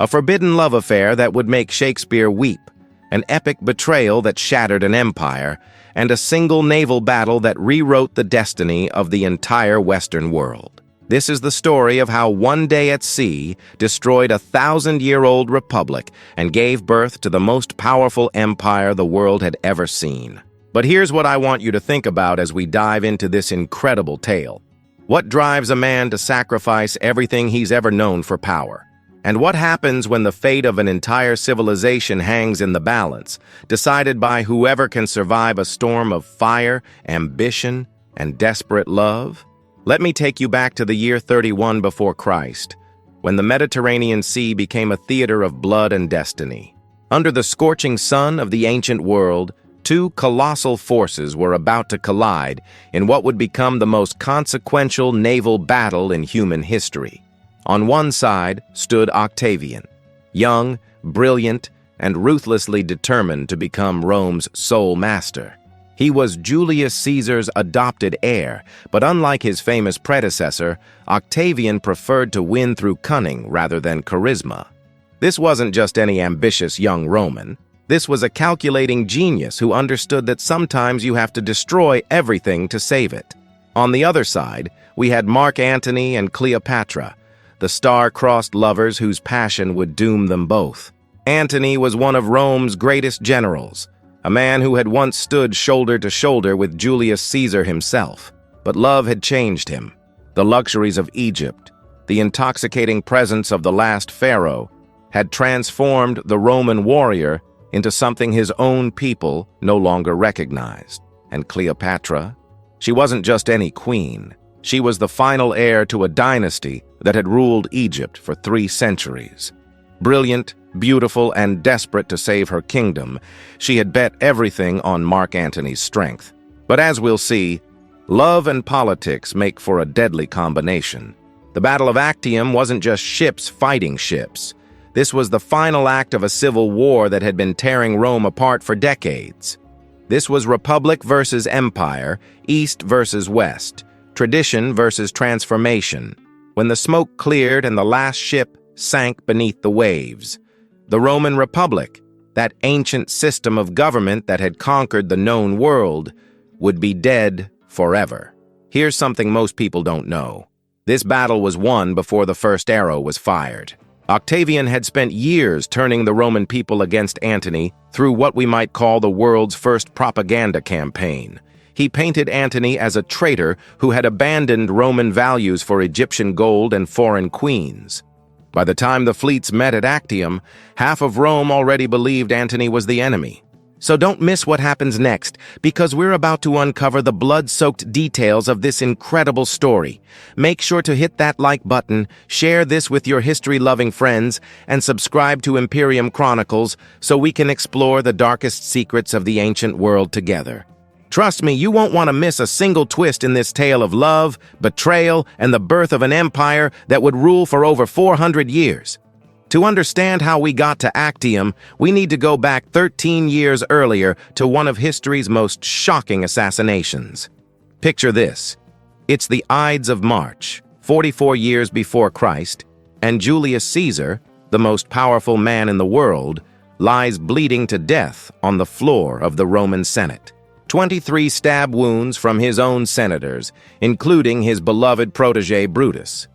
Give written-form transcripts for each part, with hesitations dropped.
A forbidden love affair that would make Shakespeare weep, an epic betrayal that shattered an empire, and a single naval battle that rewrote the destiny of the entire Western world. This is the story of how one day at sea destroyed a 1,000-year-old republic and gave birth to the most powerful empire the world had ever seen. But here's what I want you to think about as we dive into this incredible tale. What drives a man to sacrifice everything he's ever known for power? And what happens when the fate of an entire civilization hangs in the balance, decided by whoever can survive a storm of fire, ambition, and desperate love? Let me take you back to the year 31 before Christ, when the Mediterranean Sea became a theater of blood and destiny. Under the scorching sun of the ancient world, two colossal forces were about to collide in what would become the most consequential naval battle in human history. On one side stood Octavian, young, brilliant, and ruthlessly determined to become Rome's sole master. He was Julius Caesar's adopted heir, but unlike his famous predecessor, Octavian preferred to win through cunning rather than charisma. This wasn't just any ambitious young Roman. This was a calculating genius who understood that sometimes you have to destroy everything to save it. On the other side, we had Mark Antony and Cleopatra, the star-crossed lovers whose passion would doom them both. Antony was one of Rome's greatest generals, a man who had once stood shoulder to shoulder with Julius Caesar himself. But love had changed him. The luxuries of Egypt, the intoxicating presence of the last pharaoh, had transformed the Roman warrior into something his own people no longer recognized. And Cleopatra? She wasn't just any queen. She was the final heir to a dynasty that had ruled Egypt for 3 centuries. Brilliant, beautiful, and desperate to save her kingdom, she had bet everything on Mark Antony's strength. But as we'll see, love and politics make for a deadly combination. The Battle of Actium wasn't just ships fighting ships. This was the final act of a civil war that had been tearing Rome apart for decades. This was Republic versus Empire, East versus West, tradition versus transformation. When the smoke cleared and the last ship sank beneath the waves, the Roman Republic, that ancient system of government that had conquered the known world, would be dead forever. Here's something most people don't know. This battle was won before the first arrow was fired. Octavian had spent years turning the Roman people against Antony through what we might call the world's first propaganda campaign. He painted Antony as a traitor who had abandoned Roman values for Egyptian gold and foreign queens. By the time the fleets met at Actium, half of Rome already believed Antony was the enemy. So don't miss what happens next, because we're about to uncover the blood-soaked details of this incredible story. Make sure to hit that like button, share this with your history-loving friends, and subscribe to Imperium Chronicles so we can explore the darkest secrets of the ancient world together. Trust me, you won't want to miss a single twist in this tale of love, betrayal, and the birth of an empire that would rule for over 400 years. To understand how we got to Actium, we need to go back 13 years earlier to one of history's most shocking assassinations. Picture this. It's the Ides of March, 44 years before Christ, and Julius Caesar, the most powerful man in the world, lies bleeding to death on the floor of the Roman Senate. 23 stab wounds from his own senators, including his beloved protege Brutus.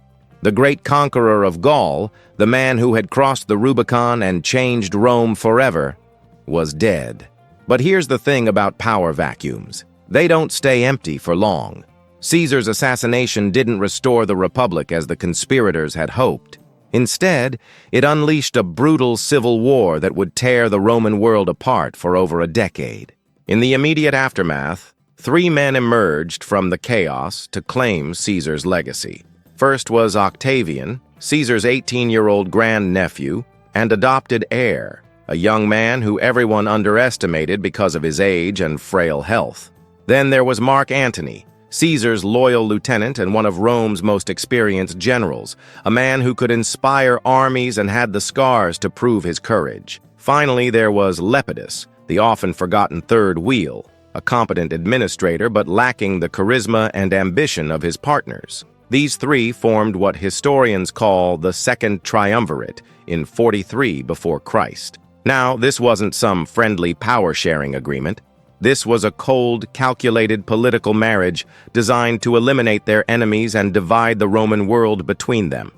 The great conqueror of Gaul, the man who had crossed the Rubicon and changed Rome forever, was dead. But here's the thing about power vacuums. They don't stay empty for long. Caesar's assassination didn't restore the Republic as the conspirators had hoped. Instead, it unleashed a brutal civil war that would tear the Roman world apart for over a decade. In the immediate aftermath, 3 men emerged from the chaos to claim Caesar's legacy. First was Octavian, Caesar's 18-year-old grandnephew and adopted heir, a young man who everyone underestimated because of his age and frail health. Then there was Mark Antony, Caesar's loyal lieutenant and one of Rome's most experienced generals, a man who could inspire armies and had the scars to prove his courage. Finally, there was Lepidus, the often-forgotten third wheel, a competent administrator but lacking the charisma and ambition of his partners. These 3 formed what historians call the Second Triumvirate, in 43 before Christ. Now, this wasn't some friendly power-sharing agreement. This was a cold, calculated political marriage designed to eliminate their enemies and divide the Roman world between them.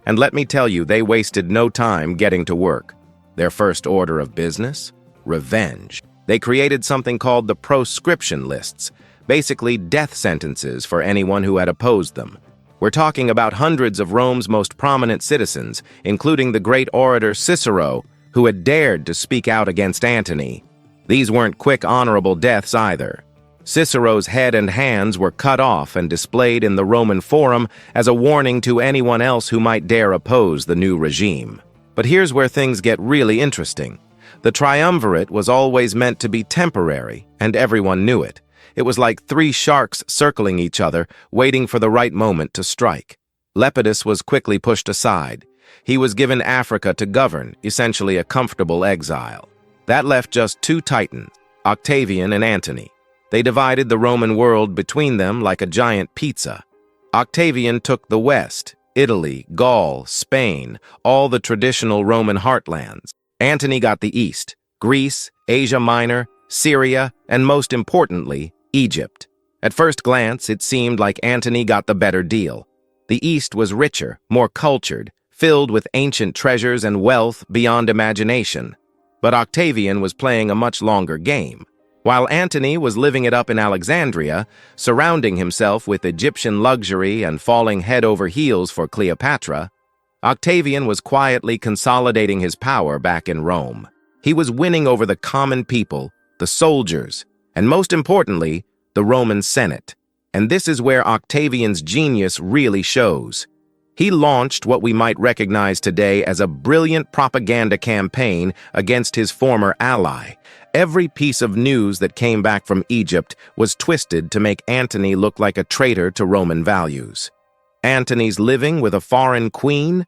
And let me tell you, they wasted no time getting to work. Their first order of business? Revenge. They created something called the proscription lists, basically death sentences for anyone who had opposed them. We're talking about hundreds of Rome's most prominent citizens, including the great orator Cicero, who had dared to speak out against Antony. These weren't quick, honorable deaths either. Cicero's head and hands were cut off and displayed in the Roman Forum as a warning to anyone else who might dare oppose the new regime. But here's where things get really interesting. The triumvirate was always meant to be temporary, and everyone knew it. It was like three sharks circling each other, waiting for the right moment to strike. Lepidus was quickly pushed aside. He was given Africa to govern, essentially a comfortable exile. That left just two titans, Octavian and Antony. They divided the Roman world between them like a giant pizza. Octavian took the West, Italy, Gaul, Spain, all the traditional Roman heartlands. Antony got the East, Greece, Asia Minor, Syria, and most importantly, Egypt. At first glance, it seemed like Antony got the better deal. The East was richer, more cultured, filled with ancient treasures and wealth beyond imagination. But Octavian was playing a much longer game. While Antony was living it up in Alexandria, surrounding himself with Egyptian luxury and falling head over heels for Cleopatra, Octavian was quietly consolidating his power back in Rome. He was winning over the common people, the soldiers, and most importantly, the Roman Senate. And this is where Octavian's genius really shows. He launched what we might recognize today as a brilliant propaganda campaign against his former ally. Every piece of news that came back from Egypt was twisted to make Antony look like a traitor to Roman values. Antony's living with a foreign queen?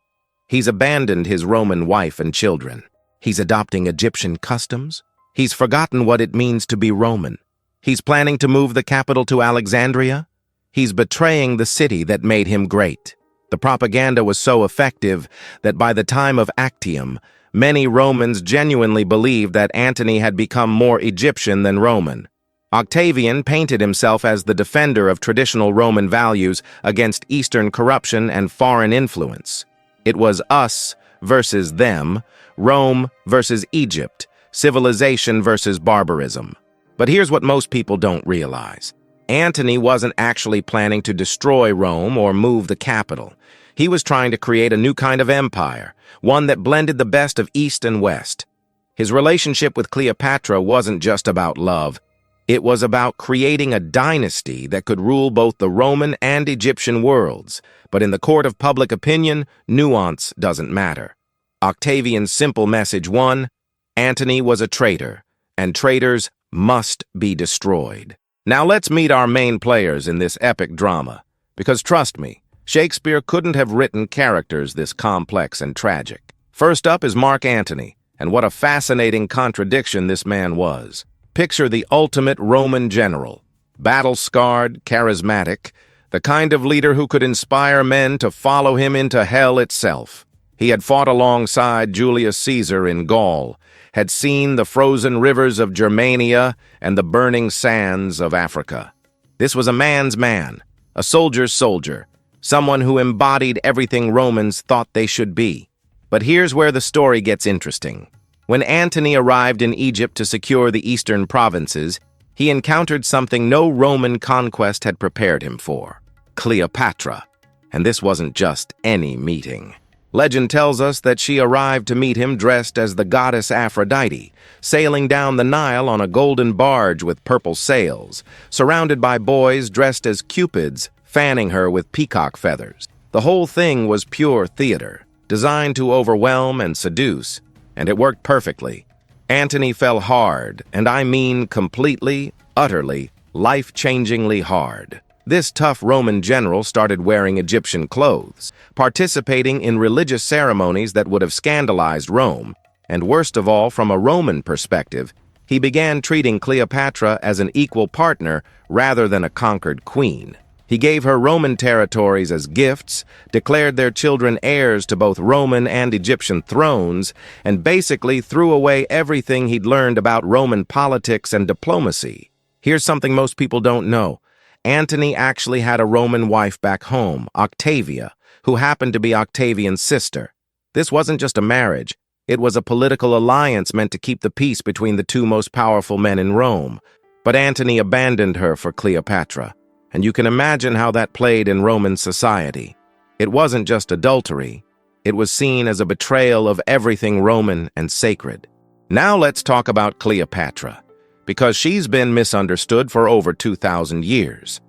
He's abandoned his Roman wife and children. He's adopting Egyptian customs. He's forgotten what it means to be Roman. He's planning to move the capital to Alexandria. He's betraying the city that made him great. The propaganda was so effective that by the time of Actium, many Romans genuinely believed that Antony had become more Egyptian than Roman. Octavian painted himself as the defender of traditional Roman values against Eastern corruption and foreign influence. It was us versus them, Rome versus Egypt, civilization versus barbarism. But here's what most people don't realize. Antony wasn't actually planning to destroy Rome or move the capital. He was trying to create a new kind of empire, one that blended the best of East and West. His relationship with Cleopatra wasn't just about love. It was about creating a dynasty that could rule both the Roman and Egyptian worlds. But in the court of public opinion, nuance doesn't matter. Octavian's simple message won: Antony was a traitor, and traitors must be destroyed. Now let's meet our main players in this epic drama, because trust me, Shakespeare couldn't have written characters this complex and tragic. First up is Mark Antony, and what a fascinating contradiction this man was. Picture the ultimate Roman general, battle-scarred, charismatic, the kind of leader who could inspire men to follow him into hell itself. He had fought alongside Julius Caesar in Gaul, had seen the frozen rivers of Germania and the burning sands of Africa. This was a man's man, a soldier's soldier, someone who embodied everything Romans thought they should be. But here's where the story gets interesting. When Antony arrived in Egypt to secure the eastern provinces, he encountered something no Roman conquest had prepared him for: Cleopatra. And this wasn't just any meeting. Legend tells us that she arrived to meet him dressed as the goddess Aphrodite, sailing down the Nile on a golden barge with purple sails, surrounded by boys dressed as cupids, fanning her with peacock feathers. The whole thing was pure theater, designed to overwhelm and seduce, and it worked perfectly. Antony fell hard, and I mean completely, utterly, life-changingly hard. This tough Roman general started wearing Egyptian clothes, participating in religious ceremonies that would have scandalized Rome, and worst of all, from a Roman perspective, he began treating Cleopatra as an equal partner rather than a conquered queen. He gave her Roman territories as gifts, declared their children heirs to both Roman and Egyptian thrones, and basically threw away everything he'd learned about Roman politics and diplomacy. Here's something most people don't know. Antony actually had a Roman wife back home, Octavia, who happened to be Octavian's sister. This wasn't just a marriage. It was a political alliance meant to keep the peace between the two most powerful men in Rome. But Antony abandoned her for Cleopatra, and you can imagine how that played in Roman society. It wasn't just adultery. It was seen as a betrayal of everything Roman and sacred. Now let's talk about Cleopatra, because she's been misunderstood for over 2,000 years.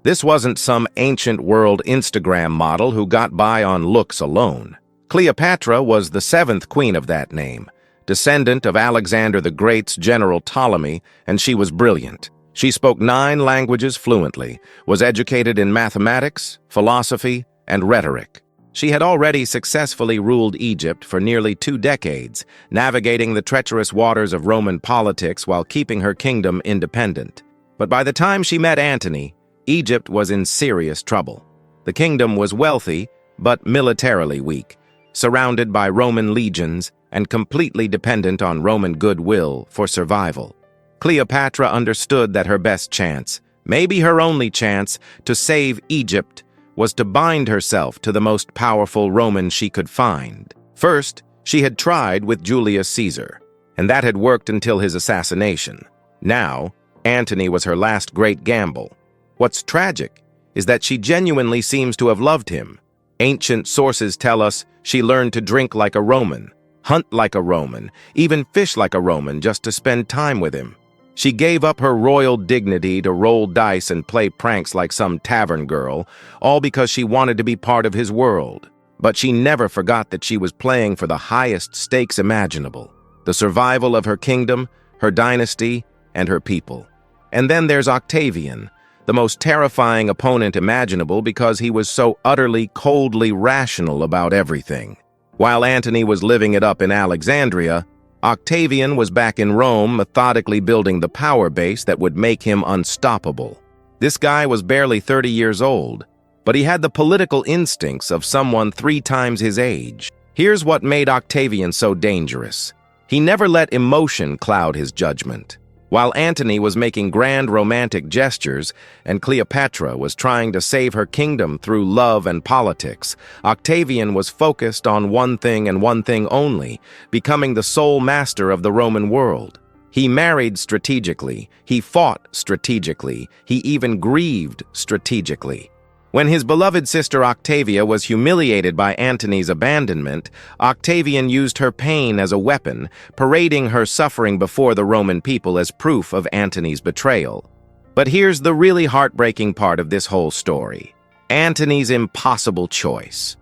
This wasn't some ancient world Instagram model who got by on looks alone. Cleopatra was the seventh queen of that name, descendant of Alexander the Great's general Ptolemy, and she was brilliant. She spoke 9 languages fluently, was educated in mathematics, philosophy, and rhetoric. She had already successfully ruled Egypt for nearly 2 decades, navigating the treacherous waters of Roman politics while keeping her kingdom independent. But by the time she met Antony, Egypt was in serious trouble. The kingdom was wealthy, but militarily weak, surrounded by Roman legions and completely dependent on Roman goodwill for survival. Cleopatra understood that her best chance, maybe her only chance, to save Egypt was to bind herself to the most powerful Roman she could find. First, she had tried with Julius Caesar, and that had worked until his assassination. Now, Antony was her last great gamble. What's tragic is that she genuinely seems to have loved him. Ancient sources tell us she learned to drink like a Roman, hunt like a Roman, even fish like a Roman just to spend time with him. She gave up her royal dignity to roll dice and play pranks like some tavern girl, all because she wanted to be part of his world. But she never forgot that she was playing for the highest stakes imaginable: the survival of her kingdom, her dynasty, and her people. And then there's Octavian, the most terrifying opponent imaginable because he was so utterly, coldly rational about everything. While Antony was living it up in Alexandria, Octavian was back in Rome methodically building the power base that would make him unstoppable. This guy was barely 30 years old, but he had the political instincts of someone 3 times his age. Here's what made Octavian so dangerous. He never let emotion cloud his judgment. While Antony was making grand romantic gestures and Cleopatra was trying to save her kingdom through love and politics, Octavian was focused on one thing and one thing only: becoming the sole master of the Roman world. He married strategically, he fought strategically, he even grieved strategically. When his beloved sister Octavia was humiliated by Antony's abandonment, Octavian used her pain as a weapon, parading her suffering before the Roman people as proof of Antony's betrayal. But here's the really heartbreaking part of this whole story: Antony's impossible choice.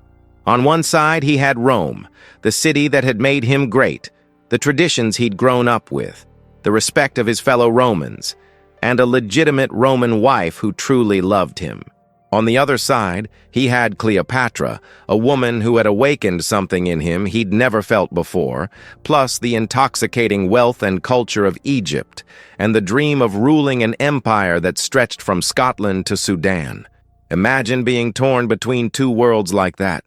On one side, he had Rome, the city that had made him great, the traditions he'd grown up with, the respect of his fellow Romans, and a legitimate Roman wife who truly loved him. On the other side, he had Cleopatra, a woman who had awakened something in him he'd never felt before, plus the intoxicating wealth and culture of Egypt, and the dream of ruling an empire that stretched from Scotland to Sudan. Imagine being torn between 2 worlds like that.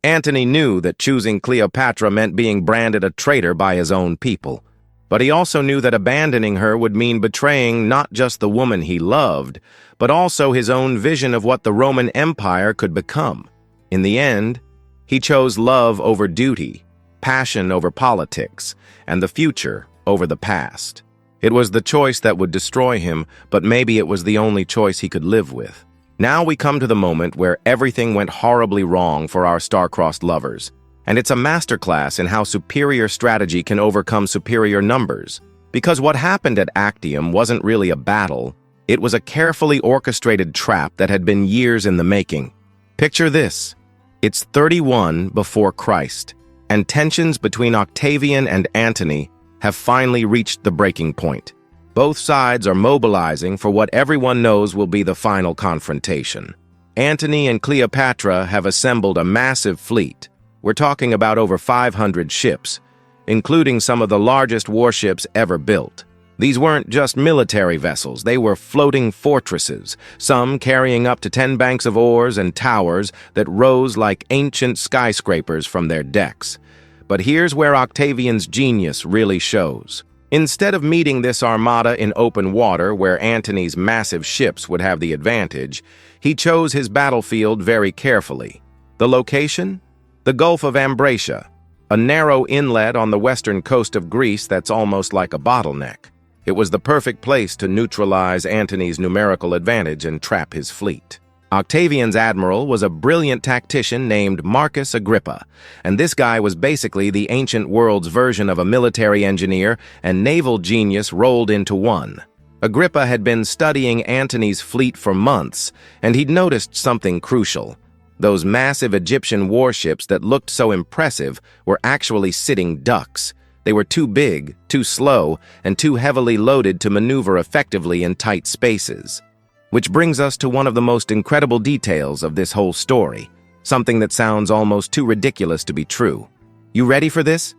Antony knew that choosing Cleopatra meant being branded a traitor by his own people. But he also knew that abandoning her would mean betraying not just the woman he loved, but also his own vision of what the Roman Empire could become. In the end, he chose love over duty, passion over politics, and the future over the past. It was the choice that would destroy him, but maybe it was the only choice he could live with. Now we come to the moment where everything went horribly wrong for our star-crossed lovers. And it's a masterclass in how superior strategy can overcome superior numbers. Because what happened at Actium wasn't really a battle, it was a carefully orchestrated trap that had been years in the making. Picture this. It's 31 before Christ, and tensions between Octavian and Antony have finally reached the breaking point. Both sides are mobilizing for what everyone knows will be the final confrontation. Antony and Cleopatra have assembled a massive fleet. We're talking about over 500 ships, including some of the largest warships ever built. These weren't just military vessels, they were floating fortresses, some carrying up to 10 banks of oars and towers that rose like ancient skyscrapers from their decks. But here's where Octavian's genius really shows. Instead of meeting this armada in open water where Antony's massive ships would have the advantage, he chose his battlefield very carefully. The location? The Gulf of Ambracia, a narrow inlet on the western coast of Greece that's almost like a bottleneck. It was the perfect place to neutralize Antony's numerical advantage and trap his fleet. Octavian's admiral was a brilliant tactician named Marcus Agrippa, and this guy was basically the ancient world's version of a military engineer and naval genius rolled into one. Agrippa had been studying Antony's fleet for months, and he'd noticed something crucial. Those massive Egyptian warships that looked so impressive were actually sitting ducks. They were too big, too slow, and too heavily loaded to maneuver effectively in tight spaces. Which brings us to one of the most incredible details of this whole story, something that sounds almost too ridiculous to be true. You ready for this?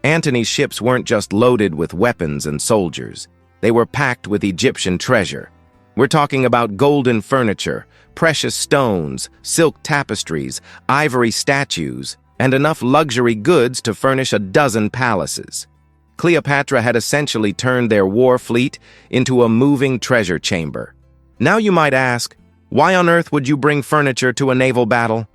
Antony's ships weren't just loaded with weapons and soldiers. They were packed with Egyptian treasure. We're talking about golden furniture, precious stones, silk tapestries, ivory statues, and enough luxury goods to furnish a dozen palaces. Cleopatra had essentially turned their war fleet into a moving treasure chamber. Now you might ask, why on earth would you bring furniture to a naval battle?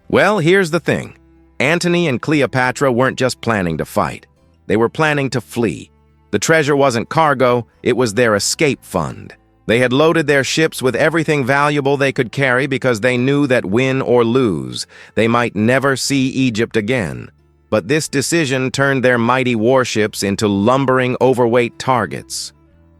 Well, here's the thing. Antony and Cleopatra weren't just planning to fight. They were planning to flee. The treasure wasn't cargo, it was their escape fund. They had loaded their ships with everything valuable they could carry because they knew that win or lose, they might never see Egypt again. But this decision turned their mighty warships into lumbering, overweight targets.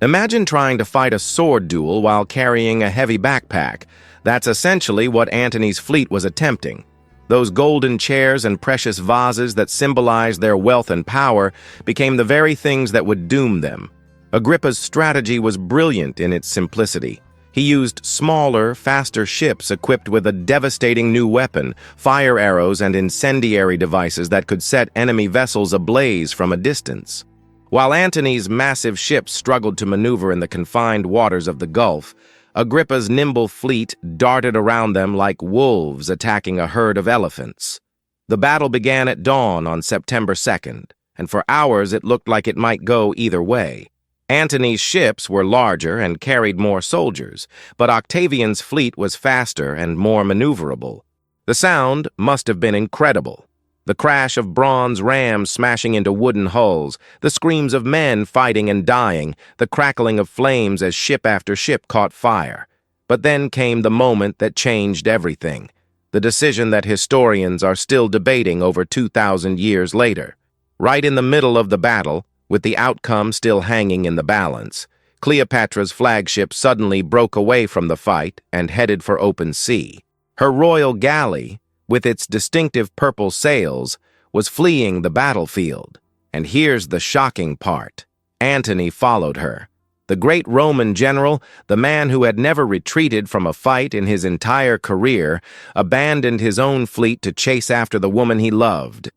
Imagine trying to fight a sword duel while carrying a heavy backpack. That's essentially what Antony's fleet was attempting. Those golden chairs and precious vases that symbolized their wealth and power became the very things that would doom them. Agrippa's strategy was brilliant in its simplicity. He used smaller, faster ships equipped with a devastating new weapon, fire arrows and incendiary devices that could set enemy vessels ablaze from a distance. While Antony's massive ships struggled to maneuver in the confined waters of the Gulf, Agrippa's nimble fleet darted around them like wolves attacking a herd of elephants. The battle began at dawn on September 2nd, and for hours it looked like it might go either way. Antony's ships were larger and carried more soldiers, but Octavian's fleet was faster and more maneuverable. The sound must have been incredible. The crash of bronze rams smashing into wooden hulls, the screams of men fighting and dying, the crackling of flames as ship after ship caught fire. But then came the moment that changed everything, the decision that historians are still debating over 2,000 years later. Right in the middle of the battle, with the outcome still hanging in the balance, Cleopatra's flagship suddenly broke away from the fight and headed for open sea. Her royal galley, with its distinctive purple sails, was fleeing the battlefield. And here's the shocking part. Antony followed her. The great Roman general, the man who had never retreated from a fight in his entire career, abandoned his own fleet to chase after the woman he loved.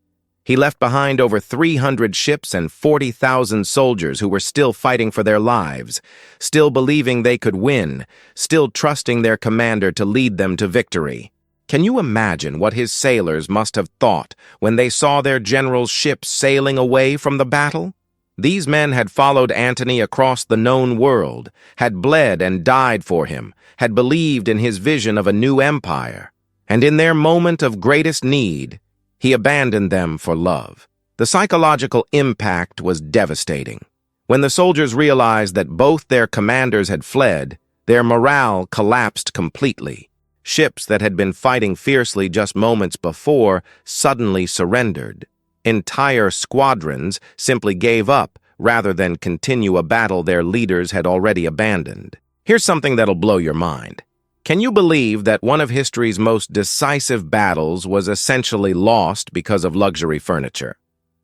He left behind over 300 ships and 40,000 soldiers who were still fighting for their lives, still believing they could win, still trusting their commander to lead them to victory. Can you imagine what his sailors must have thought when they saw their general's ships sailing away from the battle? These men had followed Antony across the known world, had bled and died for him, had believed in his vision of a new empire. And in their moment of greatest need, he abandoned them for love. The psychological impact was devastating. When the soldiers realized that both their commanders had fled, their morale collapsed completely. Ships that had been fighting fiercely just moments before suddenly surrendered. Entire squadrons simply gave up rather than continue a battle their leaders had already abandoned. Here's something that'll blow your mind. Can you believe that one of history's most decisive battles was essentially lost because of luxury furniture?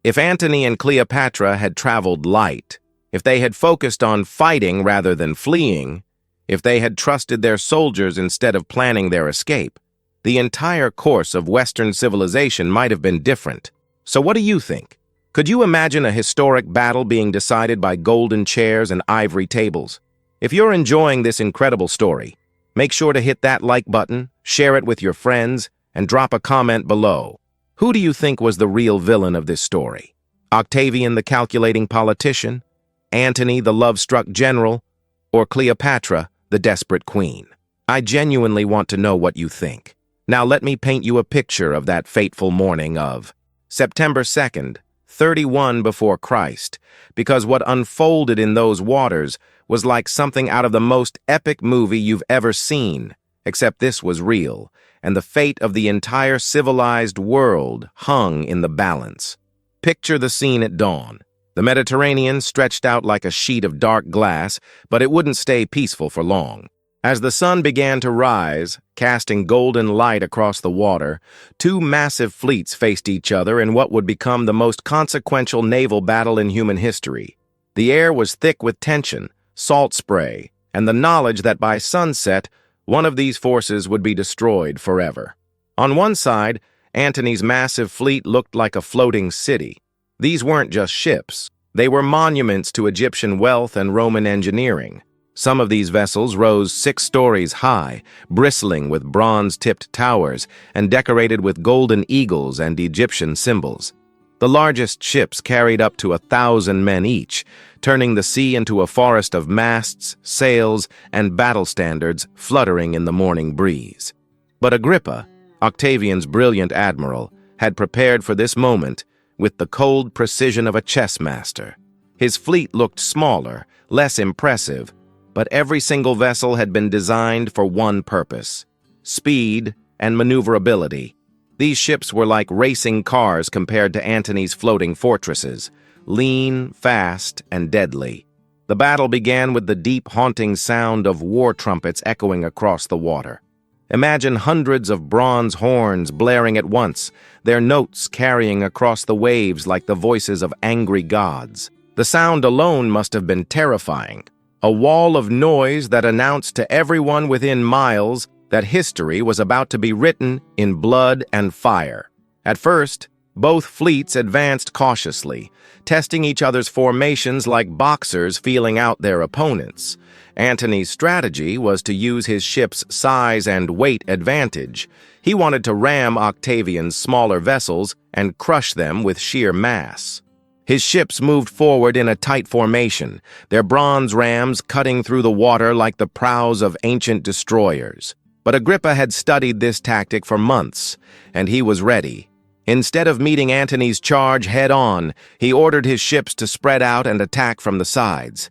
If Antony and Cleopatra had traveled light, if they had focused on fighting rather than fleeing, if they had trusted their soldiers instead of planning their escape, the entire course of Western civilization might have been different. So what do you think? Could you imagine a historic battle being decided by golden chairs and ivory tables? If you're enjoying this incredible story, make sure to hit that like button, share it with your friends, and drop a comment below. Who do you think was the real villain of this story? Octavian, the calculating politician? Antony, the love-struck general? Or Cleopatra, the desperate queen? I genuinely want to know what you think. Now let me paint you a picture of that fateful morning of September 2nd, 31 before Christ, because what unfolded in those waters was like something out of the most epic movie you've ever seen, except this was real, and the fate of the entire civilized world hung in the balance. Picture the scene at dawn. The Mediterranean stretched out like a sheet of dark glass, but it wouldn't stay peaceful for long. As the sun began to rise, casting golden light across the water, two massive fleets faced each other in what would become the most consequential naval battle in human history. The air was thick with tension, salt spray, and the knowledge that by sunset, one of these forces would be destroyed forever. On one side, Antony's massive fleet looked like a floating city. These weren't just ships. They were monuments to Egyptian wealth and Roman engineering. Some of these vessels rose 6 stories high, bristling with bronze-tipped towers and decorated with golden eagles and Egyptian symbols. The largest ships carried up to 1,000 men each, turning the sea into a forest of masts, sails, and battle standards fluttering in the morning breeze. But Agrippa, Octavian's brilliant admiral, had prepared for this moment with the cold precision of a chess master. His fleet looked smaller, less impressive, but every single vessel had been designed for one purpose: speed and maneuverability. These ships were like racing cars compared to Antony's floating fortresses, lean, fast, and deadly. The battle began with the deep, haunting sound of war trumpets echoing across the water. Imagine hundreds of bronze horns blaring at once, their notes carrying across the waves like the voices of angry gods. The sound alone must have been terrifying. A wall of noise that announced to everyone within miles that history was about to be written in blood and fire. At first, both fleets advanced cautiously, testing each other's formations like boxers feeling out their opponents. Antony's strategy was to use his ship's size and weight advantage. He wanted to ram Octavian's smaller vessels and crush them with sheer mass. His ships moved forward in a tight formation, their bronze rams cutting through the water like the prows of ancient destroyers. But Agrippa had studied this tactic for months, and he was ready. Instead of meeting Antony's charge head-on, he ordered his ships to spread out and attack from the sides.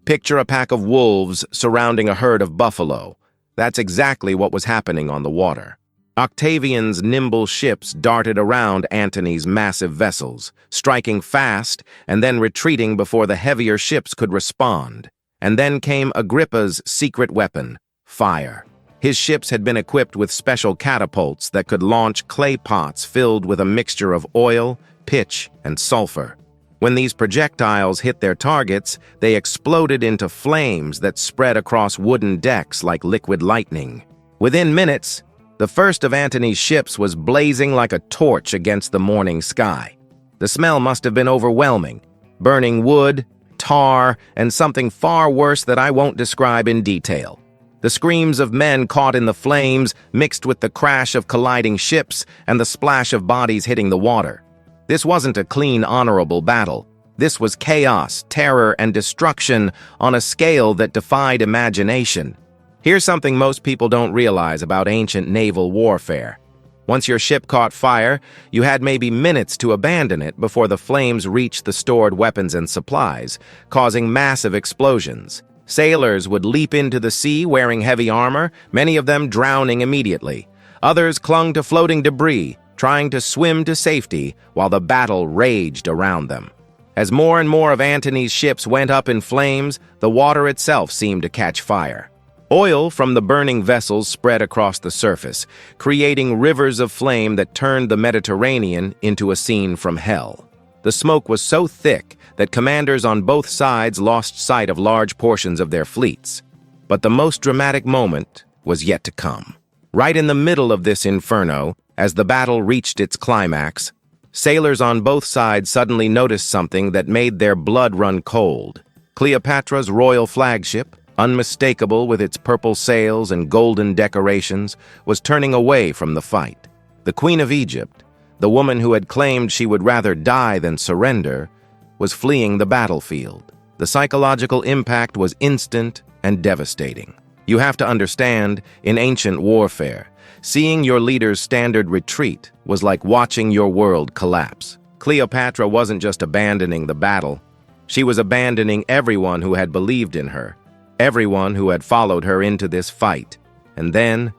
Picture a pack of wolves surrounding a herd of buffalo. That's exactly what was happening on the water. Octavian's nimble ships darted around Antony's massive vessels, striking fast and then retreating before the heavier ships could respond. And then came Agrippa's secret weapon, fire. His ships had been equipped with special catapults that could launch clay pots filled with a mixture of oil, pitch, and sulfur. When these projectiles hit their targets, they exploded into flames that spread across wooden decks like liquid lightning. Within minutes, the first of Antony's ships was blazing like a torch against the morning sky. The smell must have been overwhelming, burning wood, tar, and something far worse that I won't describe in detail. The screams of men caught in the flames mixed with the crash of colliding ships and the splash of bodies hitting the water. This wasn't a clean, honorable battle. This was chaos, terror, and destruction on a scale that defied imagination. Here's something most people don't realize about ancient naval warfare. Once your ship caught fire, you had maybe minutes to abandon it before the flames reached the stored weapons and supplies, causing massive explosions. Sailors would leap into the sea wearing heavy armor, many of them drowning immediately. Others clung to floating debris, trying to swim to safety while the battle raged around them. As more and more of Antony's ships went up in flames, the water itself seemed to catch fire. Oil from the burning vessels spread across the surface, creating rivers of flame that turned the Mediterranean into a scene from hell. The smoke was so thick that commanders on both sides lost sight of large portions of their fleets. But the most dramatic moment was yet to come. Right in the middle of this inferno, as the battle reached its climax, Sailors on both sides suddenly noticed something that made their blood run cold. Cleopatra's royal flagship, unmistakable with its purple sails and golden decorations, was turning away from the fight. The Queen of Egypt, the woman who had claimed she would rather die than surrender, was fleeing the battlefield. The psychological impact was instant and devastating. You have to understand, in ancient warfare, seeing your leader's standard retreat was like watching your world collapse. Cleopatra wasn't just abandoning the battle. She was abandoning everyone who had believed in her, everyone who had followed her into this fight. And then,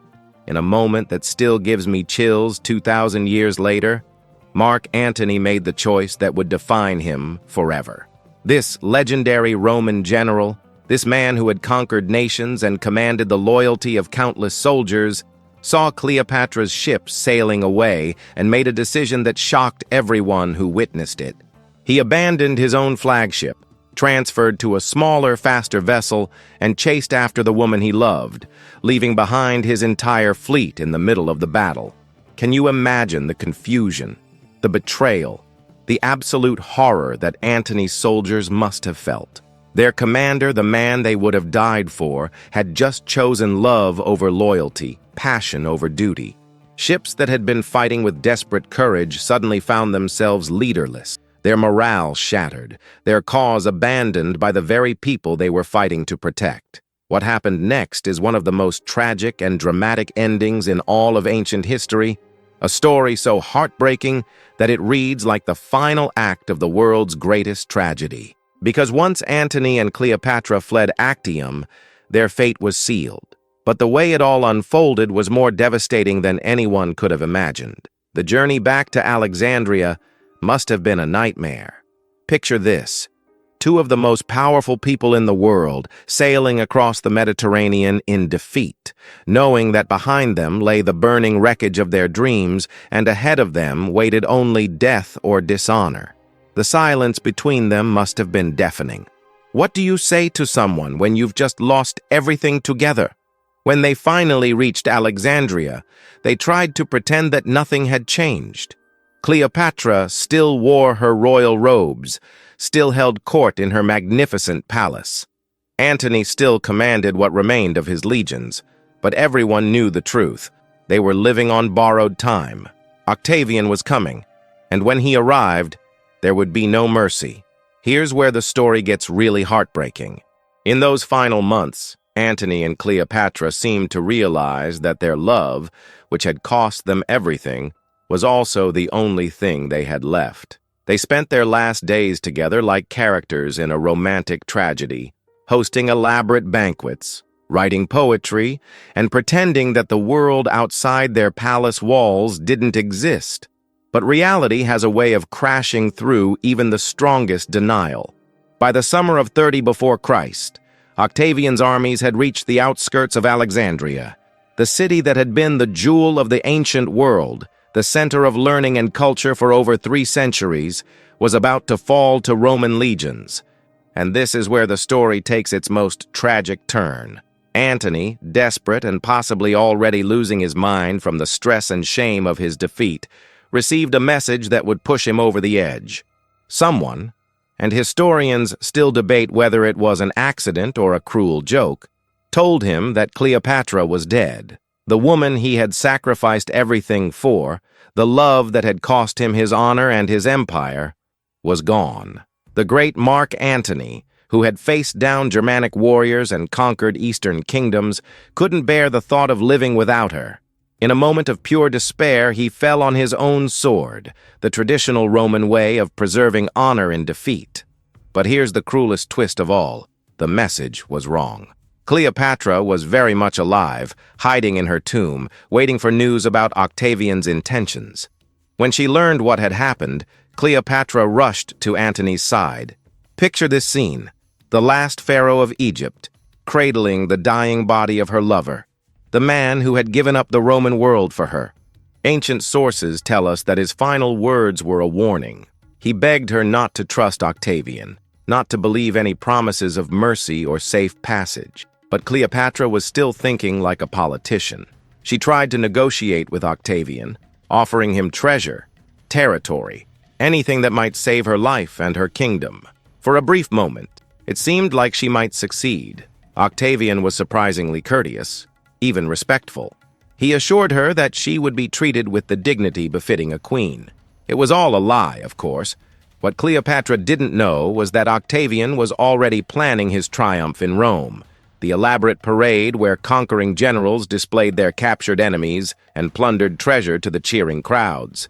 in a moment that still gives me chills 2,000 years later, Mark Antony made the choice that would define him forever. This legendary Roman general, this man who had conquered nations and commanded the loyalty of countless soldiers, saw Cleopatra's ship sailing away and made a decision that shocked everyone who witnessed it. He abandoned his own flagship, transferred to a smaller, faster vessel, and chased after the woman he loved, leaving behind his entire fleet in the middle of the battle. Can you imagine the confusion, the betrayal, the absolute horror that Antony's soldiers must have felt? Their commander, the man they would have died for, had just chosen love over loyalty, passion over duty. Ships that had been fighting with desperate courage suddenly found themselves leaderless, their morale shattered, their cause abandoned by the very people they were fighting to protect. What happened next is one of the most tragic and dramatic endings in all of ancient history, a story so heartbreaking that it reads like the final act of the world's greatest tragedy. Because once Antony and Cleopatra fled Actium, their fate was sealed. But the way it all unfolded was more devastating than anyone could have imagined. The journey back to Alexandria must have been a nightmare. Picture this: two of the most powerful people in the world sailing across the Mediterranean in defeat, knowing that behind them lay the burning wreckage of their dreams and ahead of them waited only death or dishonor. The silence between them must have been deafening. What do you say to someone when you've just lost everything together? When they finally reached Alexandria, they tried to pretend that nothing had changed. Cleopatra still wore her royal robes, still held court in her magnificent palace. Antony still commanded what remained of his legions, but everyone knew the truth. They were living on borrowed time. Octavian was coming, and when he arrived, there would be no mercy. Here's where the story gets really heartbreaking. In those final months, Antony and Cleopatra seemed to realize that their love, which had cost them everything, was also the only thing they had left. They spent their last days together like characters in a romantic tragedy, hosting elaborate banquets, writing poetry, and pretending that the world outside their palace walls didn't exist. But reality has a way of crashing through even the strongest denial. By the summer of 30 before Christ, Octavian's armies had reached the outskirts of Alexandria. The city that had been the jewel of the ancient world, the center of learning and culture for over 3 centuries, was about to fall to Roman legions. And this is where the story takes its most tragic turn. Antony, desperate and possibly already losing his mind from the stress and shame of his defeat, received a message that would push him over the edge. Someone, and historians still debate whether it was an accident or a cruel joke, told him that Cleopatra was dead. The woman he had sacrificed everything for, the love that had cost him his honor and his empire, was gone. The great Mark Antony, who had faced down Germanic warriors and conquered eastern kingdoms, couldn't bear the thought of living without her. In a moment of pure despair, he fell on his own sword, the traditional Roman way of preserving honor in defeat. But here's the cruelest twist of all: the message was wrong. Cleopatra was very much alive, hiding in her tomb, waiting for news about Octavian's intentions. When she learned what had happened, Cleopatra rushed to Antony's side. Picture this scene: the last pharaoh of Egypt, cradling the dying body of her lover, the man who had given up the Roman world for her. Ancient sources tell us that his final words were a warning. He begged her not to trust Octavian, not to believe any promises of mercy or safe passage. But Cleopatra was still thinking like a politician. She tried to negotiate with Octavian, offering him treasure, territory, anything that might save her life and her kingdom. For a brief moment, it seemed like she might succeed. Octavian was surprisingly courteous, even respectful. He assured her that she would be treated with the dignity befitting a queen. It was all a lie, of course. What Cleopatra didn't know was that Octavian was already planning his triumph in Rome, the elaborate parade where conquering generals displayed their captured enemies and plundered treasure to the cheering crowds.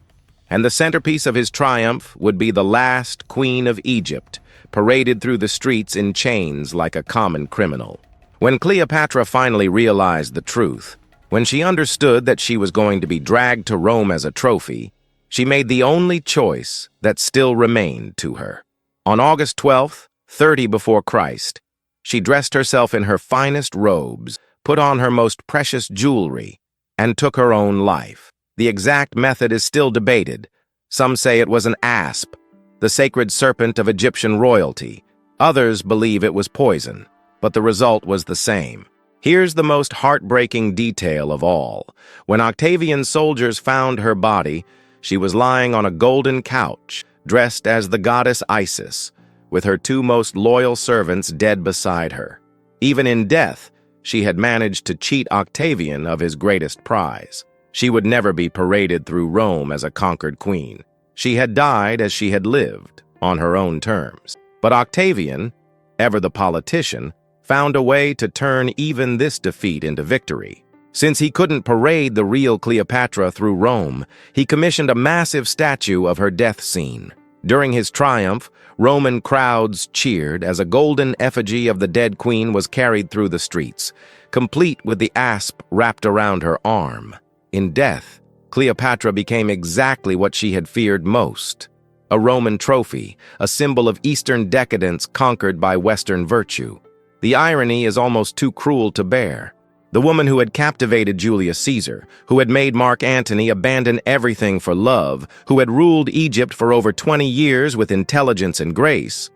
And the centerpiece of his triumph would be the last queen of Egypt, paraded through the streets in chains like a common criminal. When Cleopatra finally realized the truth, when she understood that she was going to be dragged to Rome as a trophy, she made the only choice that still remained to her. On August 12th, 30 before Christ, she dressed herself in her finest robes, put on her most precious jewelry, and took her own life. The exact method is still debated. Some say it was an asp, the sacred serpent of Egyptian royalty. Others believe it was poison, but the result was the same. Here's the most heartbreaking detail of all. When Octavian's soldiers found her body, she was lying on a golden couch, dressed as the goddess Isis, with her two most loyal servants dead beside her. Even in death, she had managed to cheat Octavian of his greatest prize. She would never be paraded through Rome as a conquered queen. She had died as she had lived, on her own terms. But Octavian, ever the politician, found a way to turn even this defeat into victory. Since he couldn't parade the real Cleopatra through Rome, he commissioned a massive statue of her death scene. During his triumph, Roman crowds cheered as a golden effigy of the dead queen was carried through the streets, complete with the asp wrapped around her arm. In death, Cleopatra became exactly what she had feared most: a Roman trophy, a symbol of Eastern decadence conquered by Western virtue. The irony is almost too cruel to bear. The woman who had captivated Julius Caesar, who had made Mark Antony abandon everything for love, who had ruled Egypt for over 20 years with intelligence and grace,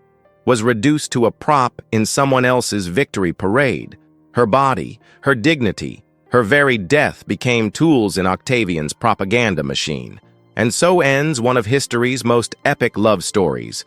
was reduced to a prop in someone else's victory parade. Her body, her dignity, her very death became tools in Octavian's propaganda machine. And so ends one of history's most epic love stories.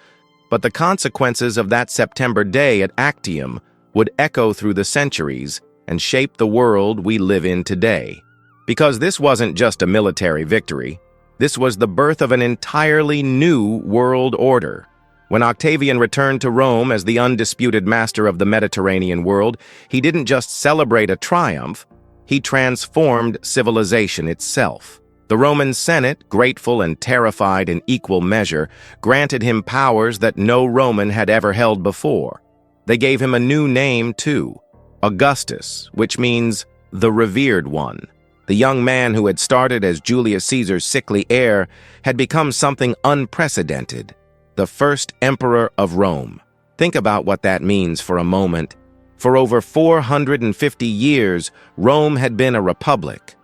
But the consequences of that September day at Actium would echo through the centuries and shape the world we live in today. Because this wasn't just a military victory, this was the birth of an entirely new world order. When Octavian returned to Rome as the undisputed master of the Mediterranean world, he didn't just celebrate a triumph, he transformed civilization itself. The Roman Senate, grateful and terrified in equal measure, granted him powers that no Roman had ever held before. They gave him a new name, too: Augustus, which means the revered one. The young man who had started as Julius Caesar's sickly heir had become something unprecedented: the first emperor of Rome. Think about what that means for a moment. For over 450 years, Rome had been a republic.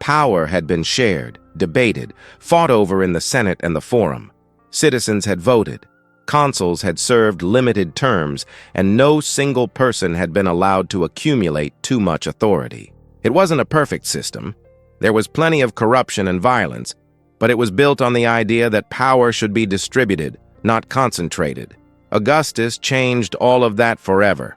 Power had been shared, debated, fought over in the Senate and the Forum. Citizens had voted. Consuls had served limited terms, and no single person had been allowed to accumulate too much authority. It wasn't a perfect system. There was plenty of corruption and violence, but it was built on the idea that power should be distributed, not concentrated. Augustus changed all of that forever.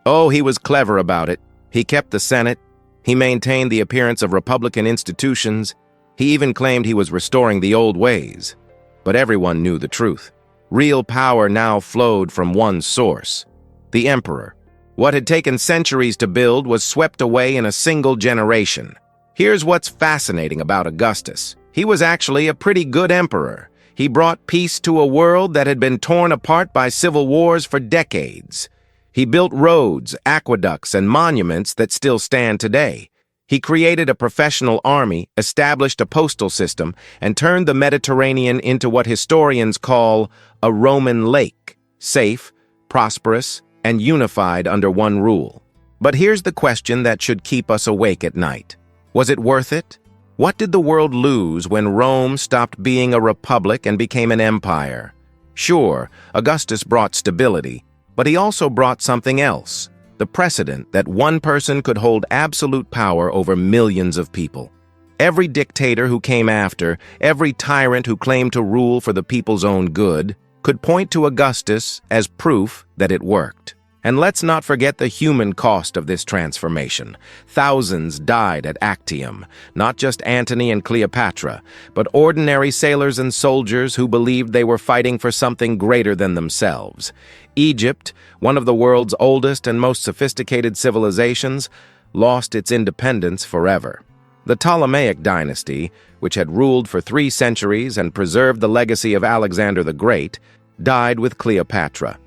Oh, he was clever about it. He kept the Senate. He maintained the appearance of republican institutions. He even claimed he was restoring the old ways. But everyone knew the truth. Real power now flowed from one source: the emperor. What had taken centuries to build was swept away in a single generation. Here's what's fascinating about Augustus. He was actually a pretty good emperor. He brought peace to a world that had been torn apart by civil wars for decades. He built roads, aqueducts, and monuments that still stand today. He created a professional army, established a postal system, and turned the Mediterranean into what historians call a Roman lake: safe, prosperous, and unified under one rule. But here's the question that should keep us awake at night. Was it worth it? What did the world lose when Rome stopped being a republic and became an empire? Sure, Augustus brought stability, but he also brought something else: the precedent that one person could hold absolute power over millions of people. Every dictator who came after, every tyrant who claimed to rule for the people's own good, could point to Augustus as proof that it worked. And let's not forget the human cost of this transformation. Thousands died at Actium, not just Antony and Cleopatra, but ordinary sailors and soldiers who believed they were fighting for something greater than themselves. Egypt, one of the world's oldest and most sophisticated civilizations, lost its independence forever. The Ptolemaic dynasty, which had ruled for 3 centuries and preserved the legacy of Alexander the Great, died with Cleopatra.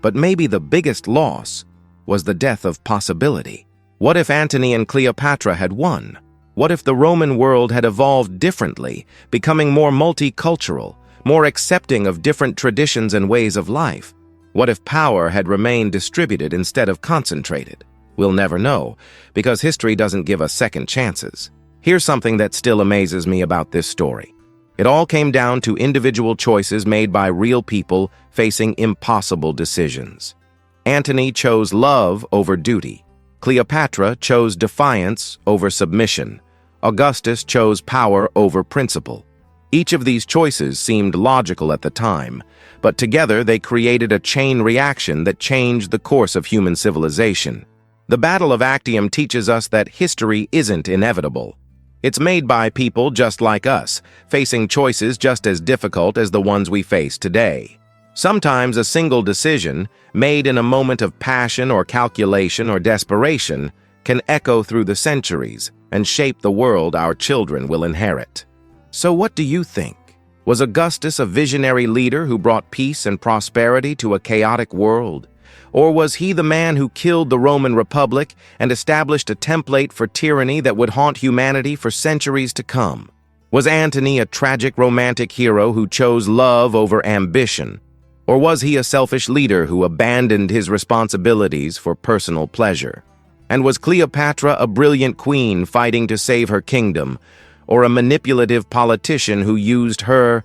But maybe the biggest loss was the death of possibility. What if Antony and Cleopatra had won? What if the Roman world had evolved differently, becoming more multicultural, more accepting of different traditions and ways of life? What if power had remained distributed instead of concentrated? We'll never know, because history doesn't give us second chances. Here's something that still amazes me about this story. It all came down to individual choices made by real people facing impossible decisions. Antony chose love over duty. Cleopatra chose defiance over submission. Augustus chose power over principle. Each of these choices seemed logical at the time, but together they created a chain reaction that changed the course of human civilization. The Battle of Actium teaches us that history isn't inevitable. It's made by people just like us, facing choices just as difficult as the ones we face today. Sometimes a single decision, made in a moment of passion or calculation or desperation, can echo through the centuries and shape the world our children will inherit. So what do you think? Was Augustus a visionary leader who brought peace and prosperity to a chaotic world? Or was he the man who killed the Roman Republic and established a template for tyranny that would haunt humanity for centuries to come? Was Antony a tragic romantic hero who chose love over ambition? Or was he a selfish leader who abandoned his responsibilities for personal pleasure? And was Cleopatra a brilliant queen fighting to save her kingdom, or a manipulative politician who used her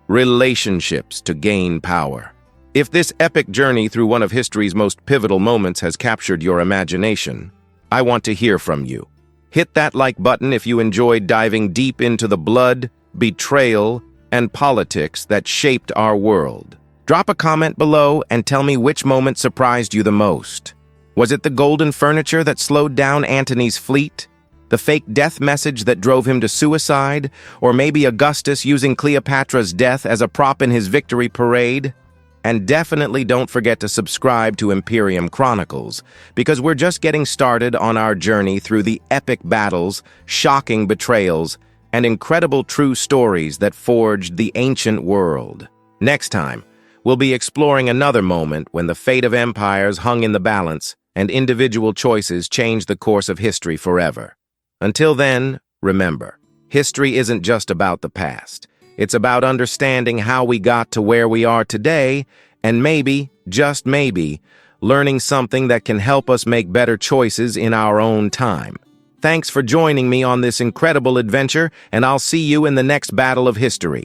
relationships to gain power? If this epic journey through one of history's most pivotal moments has captured your imagination, I want to hear from you. Hit that like button if you enjoyed diving deep into the blood, betrayal, and politics that shaped our world. Drop a comment below and tell me which moment surprised you the most. Was it the golden furniture that slowed down Antony's fleet? The fake death message that drove him to suicide? Or maybe Augustus using Cleopatra's death as a prop in his victory parade? And definitely don't forget to subscribe to Imperium Chronicles, because we're just getting started on our journey through the epic battles, shocking betrayals, and incredible true stories that forged the ancient world. Next time, we'll be exploring another moment when the fate of empires hung in the balance and individual choices changed the course of history forever. Until then, remember, history isn't just about the past. It's about understanding how we got to where we are today, and maybe, just maybe, learning something that can help us make better choices in our own time. Thanks for joining me on this incredible adventure, and I'll see you in the next battle of history.